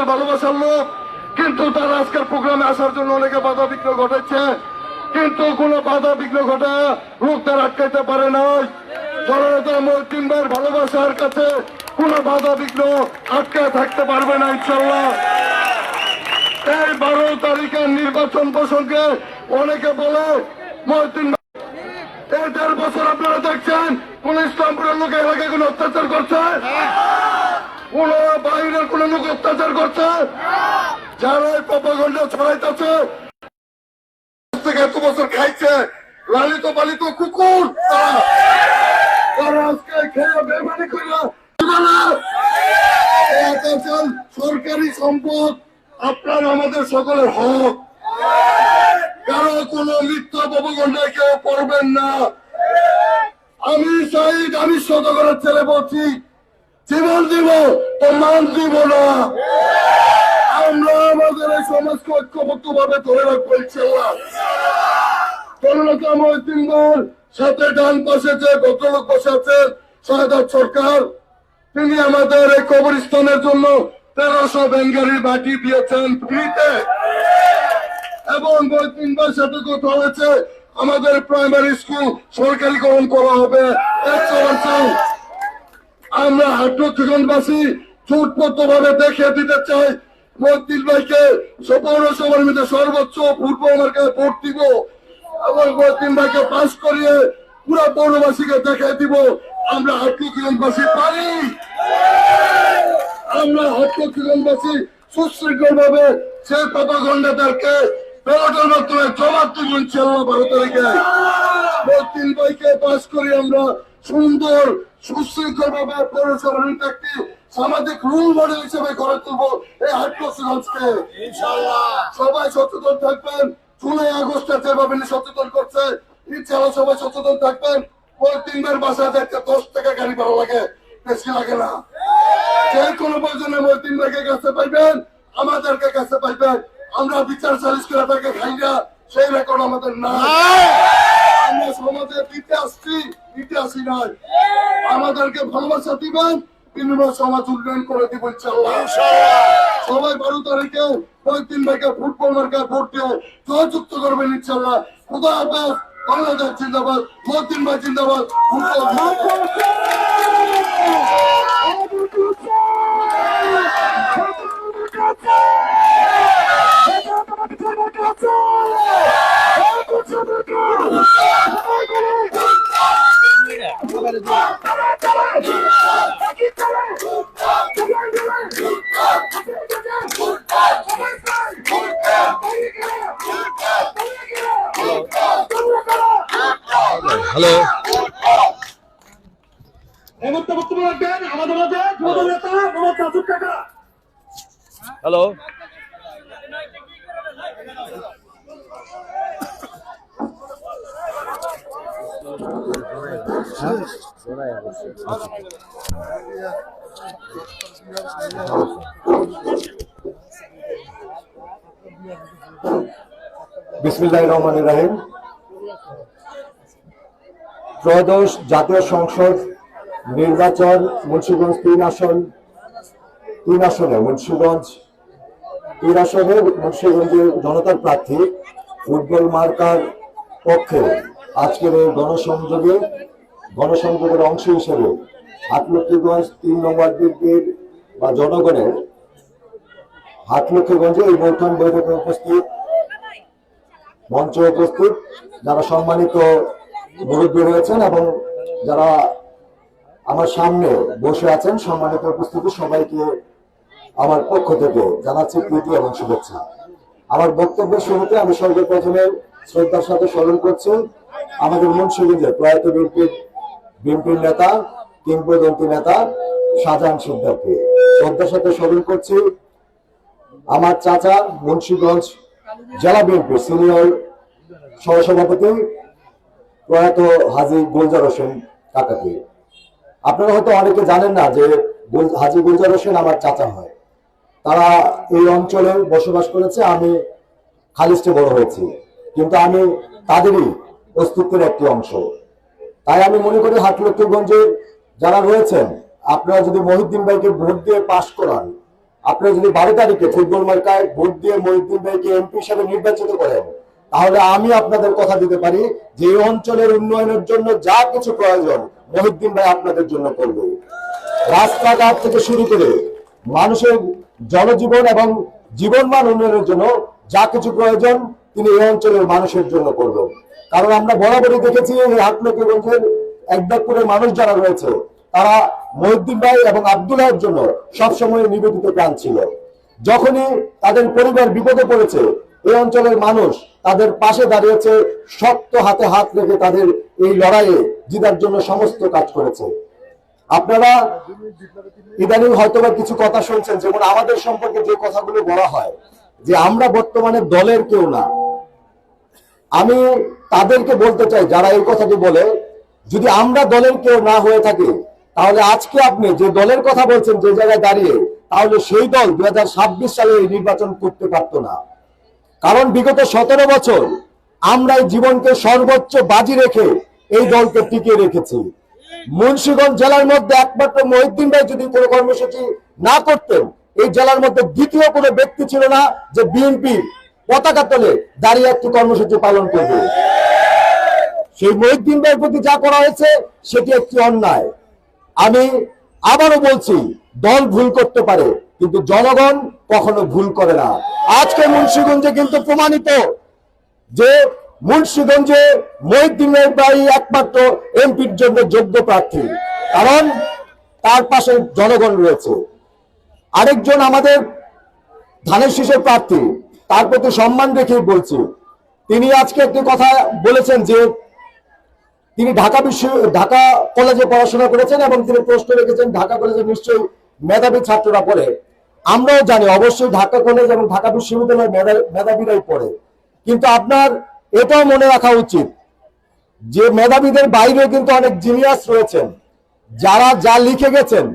ভালোবাসার লোক, কিন্তু তারা আজকের প্রোগ্রামে আসার জন্য অনেকে বাধা বিঘ্ন ঘটেছে, কিন্তু কোন বাধা বিঘ্ন ঘটা লোক তারা আটকাইতে পারে নাই। জননেতা মহিউদ্দিন ভাইয়ের ভালোবাসার কাছে কোন বাধা বিঘ্ন আটকায় থাকতে পারবে না ইনশাল্লাহ। এই 12 তারিখের নির্বাচন প্রসঙ্গে অনেকে বলে মহিউদ্দিন এই 1.5 বছর আপনারা দেখছেন কোন ইসলামপুরের লোক এলাকায় কোন অত্যাচার করছে, কোন বাইরের কোন লোক অত্যাচার করছে, যারা প্রপাগান্ডা ছড়াইতেছে থেকে এত বছর খাইছে লালিত পালিত কুকুর, তারা আজকে খেয়ে বেমানি করে সরকারি সম্পদ আপনার আমাদের সকলের হক। কারো কোনো মিথ্যা প্রপাগান্ডায় কেউ পড়বেন না। আমি শহীদ, আমি শতকরের ছেলে বলছি, জীবন দিব তো মান দিব না। আমরা আমাদের এই সমাজকে ঐক্যবদ্ধ ভাবে ধরে রাখবো ইনশাআল্লাহ। জননেতা মহিউদ্দিন ভাইয়ের সাথে ডান পাশে যে ভদ্রলোক বসে আছেন শাহাদাত সরকার, তিনি আমাদের এই কবরস্থানের জন্য 1300 ব্যাঙ্গারির বাটি দিয়েছেন ফ্রিতে। এবং মহিউদ্দিন ভাইয়ের সাথে কথা হয়েছে আমাদের প্রাইমারি স্কুল সরকারিকরণ করা হবে। আমরা হাটলক্ষ্মীগঞ্জবাসী ছুটপত্র ভাবে দেখিয়ে দিতে চাই মহিউদ্দিন ভাইকে পৌরসভার মধ্যে সর্বোচ্চ পূর্ব মার্কায় ভোট দিব এবং মহিউদ্দিন ভাইকে পাশ করিয়ে পুরো পৌরবাসীকে দেখিয়ে দিব আমরা হাটলক্ষ্মীগঞ্জবাসী পারি। আমরা হাটলক্ষ্মীগঞ্জবাসী সুশৃঙ্খল ভাবে সেই প্রপাগান্ডাদেরকে ব্যালটের মাধ্যমে জবাব দিব ইনশাআল্লাহ 12 তারিখে। মহিউদ্দিন ভাইকে পাশ করি আমরা সুন্দর সুশৃঙ্খল ভাবে পৌরসভার একটি সামাজিক রুল মডেল হিসেবে গড়ে তুলবো এই হাটলক্ষ্মীগঞ্জকে ইনশাআল্লাহ। সবাই সচেতন থাকবেন। 16 আগস্টে যেভাবে সচেতন করছে ইনশাআল্লাহ সবাই সচেতন থাকবেন। মহিউদ্দিন ভাইয়ের বাসায় যাইতে 10 টাকা গাড়ি ভাড়া লাগে, বেশি লাগে না। যে কোনো প্রয়োজনে মহিউদ্দিন ভাইকে কাছে পাইবেন, আমাদেরকে কাছে পাইবেন। আমরা বিচার সালিশ করে তাকে খাই না, সেই রেকর্ড আমাদের নাই। আমরা সমাজে দিতে আসছি, দিতে আসি নাই। আমাদেরকে ভালোবাসা দিবেন, বিনিময় সমাজ উন্নয়ন করে দিব ইনশাআল্লাহ। সবাই 12 তারিখে মহিউদ্দিন ভাইকে ফুটবল মার্কায় ভোট দিয়ে জয়যুক্ত করবেন ইনশাআল্লাহ। খুদা হাফেজ। বাংলাদেশ জিন্দাবাদ, মহিউদ্দিন ভাই জিন্দাবাদ। হ্যালো, হ্যালো, বিসমিল্লাহির রহমানির রহিম। ত্রয়োদশ জাতীয় সংসদ নির্বাচন মুন্সিগঞ্জ 3 আসনে মুন্সিগঞ্জের জনতার প্রার্থী ফুটবল মার্কার পক্ষে আজকের এই গণসংযোগের অংশ হিসেবে হাটলক্ষ্মীগঞ্জ 3 নং ওয়ার্ড বিএনপির বা জনগণের হাটলক্ষ্মীগঞ্জে এই বৈঠক বৈঠকে উপস্থিত, মঞ্চে উপস্থিত যারা সম্মানিত মুরব্বী রয়েছেন এবং যারা আমার সামনে বসে আছেন সম্মানিত উপস্থিতি, সবাইকে আমার পক্ষ থেকে জানাচ্ছি প্রীতি এবং শুভেচ্ছা। আমার বক্তব্যের শুরুতে আমি সর্বপ্রথমে শ্রদ্ধার সাথে স্মরণ করছি আমাদের মুন্সিগঞ্জের প্রয়াত বিএনপির নেতা, কিংবদন্তি নেতা শাহজাহান শিকদারকে। শ্রদ্ধার সাথে স্মরণ করছি আমার চাচা মুন্সিগঞ্জ জেলা বিএনপির সিনিয়র সহসভাপতি প্রয়াত হাজী গুলজার হোসেন কাকাকে। আপনারা হয়তো অনেকে জানেন না যে হাজী গুলজার হোসেন আমার চাচা হয়। তারা এই অঞ্চলে বসবাস করেছে, আমি খালিস্টে বড় হয়েছি, কিন্তু আমি তাদেরই অস্তিত্বের একটি অংশ। তাই আমি মনে করি হাটলক্ষ্মীগঞ্জে যারা রয়েছেন, আপনারা যদি মহিউদ্দিন ভাইকে ভোট দিয়ে পাশ করান, আপনারা যদি 12 তারিখে ফুটবল মার্কায় ভোট দিয়ে মহিউদ্দিন ভাইকে এমপি হিসেবে নির্বাচিত করেন, তাহলে আমি আপনাদের কথা দিতে পারি যে এই অঞ্চলের উন্নয়নের জন্য যা কিছু প্রয়োজন মহিউদ্দিন ভাই আপনাদের জন্য করবে। রাস্তাঘাট থেকে শুরু করে মানুষের জনজীবন এবং জীবনমান উন্নয়নের জন্য যা কিছু প্রয়োজন তিনি এই অঞ্চলের মানুষের জন্য করবেন। কারণ আমরা বরাবরই দেখেছি এই হাটলকিগঞ্জের একদাকপুরের মানুষ যারা রয়েছে তারা মহিউদ্দিন ভাই এবং আব্দুল্লাহর জন্য সবসময় নিবেদিত প্রাণ ছিল। যখনই তাদের পরিবার বিপদে পড়েছে এই অঞ্চলের মানুষ তাদের পাশে দাঁড়িয়েছে, শক্ত হাতে হাত রেখে তাদের এই লড়াইয়ে জিতার জন্য সমস্ত কাজ করেছে। আপনারা ইদানিং হয়তোবা কিছু কথা শুনছেন, যেমন আমাদের সম্পর্কে যে কথাগুলো বলা হয় যে আমরা বর্তমানে দলের কেউ না। আমি তাদেরকে বলতে চাই যারা এই কথাটি বলে, যদি আমরা দলের কেউ না হয়ে থাকি তাহলে আজকে আপনি যে দলের কথা বলছেন যে জায়গায় দাঁড়িয়ে, তাহলে সেই দল 2026 সালে এই নির্বাচন করতে পারতো না। কারণ বিগত 17 বছর আমরা এই জীবনকে সর্বোচ্চ বাজি রেখে এই দলকে টিকিয়ে রেখেছি। মুন্সিগঞ্জ জেলার মধ্যে একমাত্র মহিউদ্দিন ভাই যদি কোনো কর্মসূচি না করতেন, এই জেলার মধ্যে দ্বিতীয় কোনো ব্যক্তি ছিল না যে বিএনপি পতাকা তলে দাঁড়িয়ে একটি কর্মসূচি পালন করবে। সেই মহিউদ্দিন ভাইয়ের প্রতি যা করা হয়েছে সেটি একটি অন্যায়। আমি আবারও বলছি, দল ভুল করতে পারে কিন্তু জনগণ কখনো ভুল করে না। আজকে মুন্সিগঞ্জে কিন্তু প্রমাণিত যে মুন্সিগঞ্জে মহিউদ্দিন ভাই একমাত্র এমপির জন্য যোগ্য প্রার্থী, কারণ তার পাশে জনগণ রয়েছে। আরেকজন আমাদের ধানের শীষের প্রার্থী, তার প্রতি সম্মান রেখেই বলছি, তিনি আজকে একটি কথা বলেছেন যে তিনি ঢাকা কলেজে পড়াশোনা করেছেন এবং তিনি প্রশ্ন রেখেছেন ঢাকা কলেজে নিশ্চয়ই মেধাবী ছাত্ররা পড়ে। আমরাও জানি অবশ্যই ঢাকা কলেজ এবং ঢাকা বিশ্ববিদ্যালয় মেধাবীরাই পড়ে, কিন্তু আপনার এটাও মনে রাখা উচিত যে মেধাবীদের বাইরেও কিন্তু অনেক জিনিয়াস রয়েছেন, যারা যা লিখে গেছেন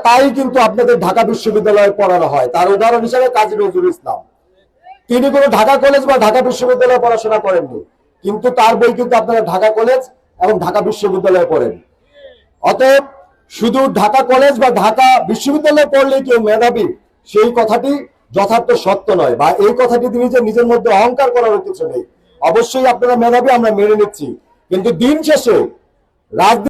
তাই কিন্তু আপনাদের ঢাকা বিশ্ববিদ্যালয়ে পড়ানো হয়। তার উদাহরণ হিসেবে কাজী নজরুল ইসলাম, তিনি কোনো ঢাকা কলেজ বা ঢাকা বিশ্ববিদ্যালয়ে পড়াশোনা করেননি, কিন্তু তার বই কিন্তু আপনারা ঢাকা কলেজ এবং ঢাকা বিশ্ববিদ্যালয়ে পড়েন। অতএব শুধু ঢাকা কলেজ বা ঢাকা বিশ্ববিদ্যালয়ে পড়লে কেউ মেধাবী, সেই কথাটি যথার্থ সত্য নয়, বা এই কথাটি তিনি যে নিজের মধ্যে অহংকার করার কিছু নেই। অবশ্যই আপনারা মেধাবী, আমরা মেনে নিচ্ছি, কিন্তু দিন শেষে রাজনীতি